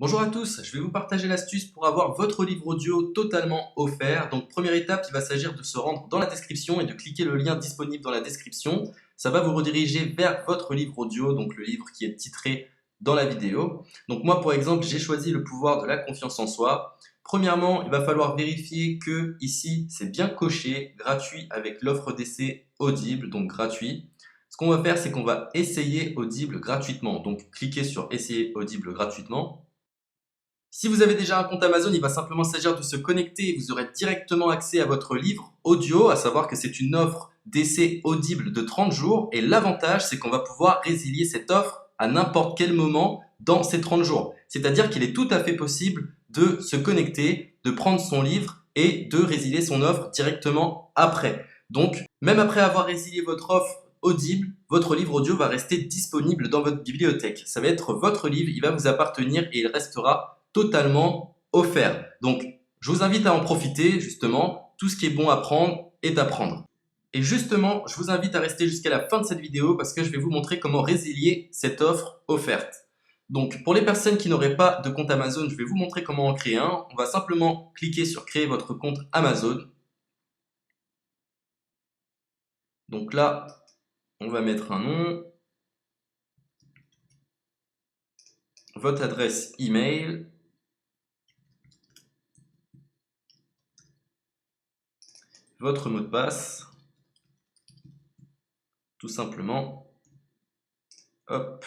Bonjour à tous, je vais vous partager l'astuce pour avoir votre livre audio totalement offert. Donc première étape, il va s'agir de se rendre dans la description et de cliquer le lien disponible dans la description. Ça va vous rediriger vers votre livre audio, donc le livre qui est titré dans la vidéo. Donc moi par exemple, j'ai choisi le pouvoir de la confiance en soi. Premièrement, il va falloir vérifier que ici c'est bien coché, gratuit avec l'offre d'essai Audible, donc gratuit. Ce qu'on va faire, c'est qu'on va essayer Audible gratuitement. Donc cliquez sur essayer Audible gratuitement. Si vous avez déjà un compte Amazon, il va simplement s'agir de se connecter et vous aurez directement accès à votre livre audio, à savoir que c'est une offre d'essai audible de 30 jours et l'avantage c'est qu'on va pouvoir résilier cette offre à n'importe quel moment dans ces 30 jours. C'est-à-dire qu'il est tout à fait possible de se connecter, de prendre son livre et de résilier son offre directement après. Donc, même après avoir résilié votre offre audible, votre livre audio va rester disponible dans votre bibliothèque. Ça va être votre livre, il va vous appartenir et il restera totalement offert. Donc, je vous invite à en profiter, justement. Tout ce qui est bon à prendre est à prendre. Et justement, je vous invite à rester jusqu'à la fin de cette vidéo parce que je vais vous montrer comment résilier cette offre offerte. Donc, pour les personnes qui n'auraient pas de compte Amazon, je vais vous montrer comment en créer un. On va simplement cliquer sur créer votre compte Amazon. Donc là, on va mettre un nom, votre adresse email, votre mot de passe, tout simplement. Hop.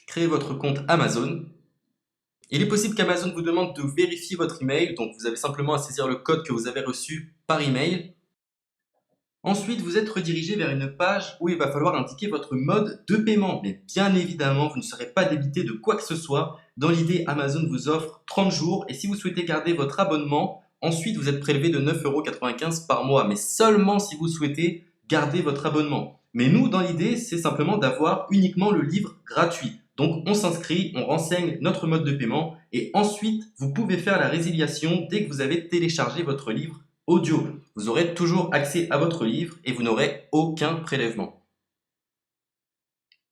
Créez votre compte Amazon. Il est possible qu'Amazon vous demande de vérifier votre email, donc vous avez simplement à saisir le code que vous avez reçu par email. Ensuite, vous êtes redirigé vers une page où il va falloir indiquer votre mode de paiement. Mais bien évidemment, vous ne serez pas débité de quoi que ce soit. Dans l'idée, Amazon vous offre 30 jours et si vous souhaitez garder votre abonnement, ensuite vous êtes prélevé de 9,95 € par mois, mais seulement si vous souhaitez garder votre abonnement. Mais nous, dans l'idée, c'est simplement d'avoir uniquement le livre gratuit. Donc on s'inscrit, on renseigne notre mode de paiement et ensuite vous pouvez faire la résiliation dès que vous avez téléchargé votre livre audio. Vous aurez toujours accès à votre livre et vous n'aurez aucun prélèvement.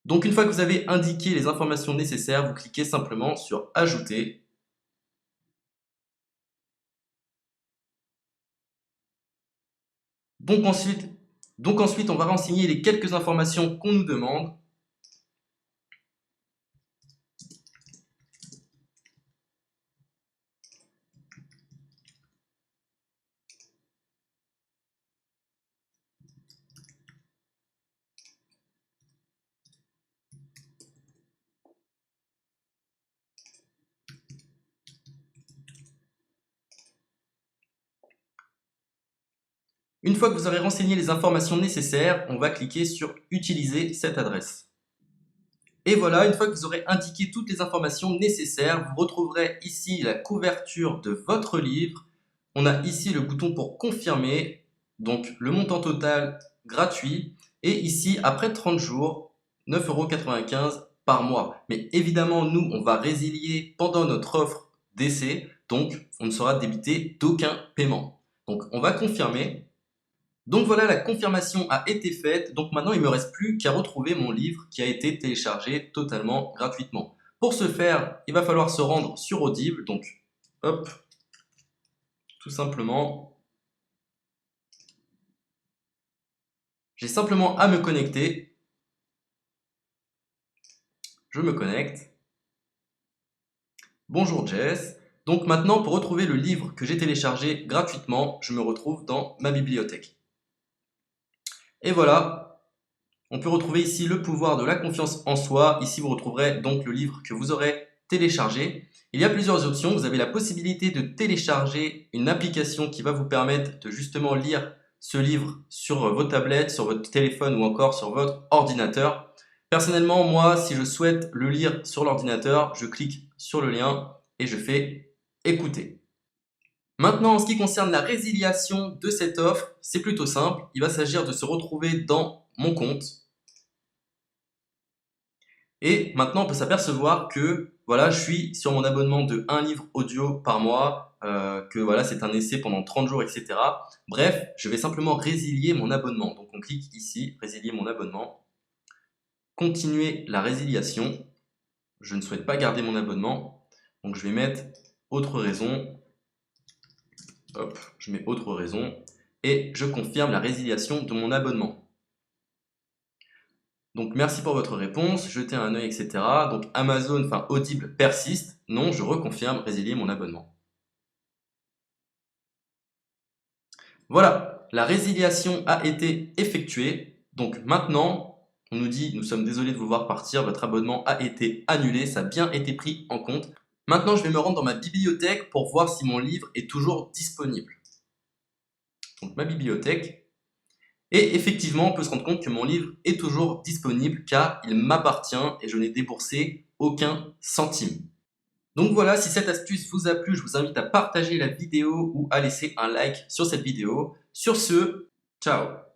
Donc une fois que vous avez indiqué les informations nécessaires, vous cliquez simplement sur Ajouter. Donc ensuite, on va renseigner les quelques informations qu'on nous demande. Une fois que vous aurez renseigné les informations nécessaires, on va cliquer sur Utiliser cette adresse. Et voilà, une fois que vous aurez indiqué toutes les informations nécessaires, vous retrouverez ici la couverture de votre livre. On a ici le bouton pour confirmer, donc le montant total gratuit. Et ici, après 30 jours, 9,95 € par mois. Mais évidemment, nous, on va résilier pendant notre offre d'essai, donc on ne sera débité d'aucun paiement. Donc on va confirmer. Donc voilà, la confirmation a été faite. Donc maintenant, il ne me reste plus qu'à retrouver mon livre qui a été téléchargé totalement gratuitement. Pour ce faire, il va falloir se rendre sur Audible. Donc, hop, tout simplement, j'ai simplement à me connecter. Je me connecte. Bonjour Jess. Donc maintenant, pour retrouver le livre que j'ai téléchargé gratuitement, je me retrouve dans ma bibliothèque. Et voilà, on peut retrouver ici le pouvoir de la confiance en soi. Ici, vous retrouverez donc le livre que vous aurez téléchargé. Il y a plusieurs options. Vous avez la possibilité de télécharger une application qui va vous permettre de justement lire ce livre sur vos tablettes, sur votre téléphone ou encore sur votre ordinateur. Personnellement, moi, si je souhaite le lire sur l'ordinateur, je clique sur le lien et je fais écouter. Maintenant, en ce qui concerne la résiliation de cette offre, c'est plutôt simple. Il va s'agir de se retrouver dans mon compte. Et maintenant, on peut s'apercevoir que voilà, je suis sur mon abonnement de 1 livre audio par mois, que voilà, c'est un essai pendant 30 jours, etc. Bref, je vais simplement résilier mon abonnement. Donc on clique ici, résilier mon abonnement. continuer la résiliation. Je ne souhaite pas garder mon abonnement. Donc je vais mettre autre raison. Hop, je mets autre raison. Et je confirme la résiliation de mon abonnement. Donc merci pour votre réponse, jetez un œil, etc. Donc Amazon, enfin Audible persiste. Non, je reconfirme, résilier mon abonnement. Voilà, la résiliation a été effectuée. Donc maintenant, on nous dit, nous sommes désolés de vous voir partir, votre abonnement a été annulé, ça a bien été pris en compte. Maintenant, je vais me rendre dans ma bibliothèque pour voir si mon livre est toujours disponible. Donc ma bibliothèque. Et effectivement, on peut se rendre compte que mon livre est toujours disponible car il m'appartient et je n'ai déboursé aucun centime. Donc voilà, si cette astuce vous a plu, je vous invite à partager la vidéo ou à laisser un like sur cette vidéo. Sur ce, ciao!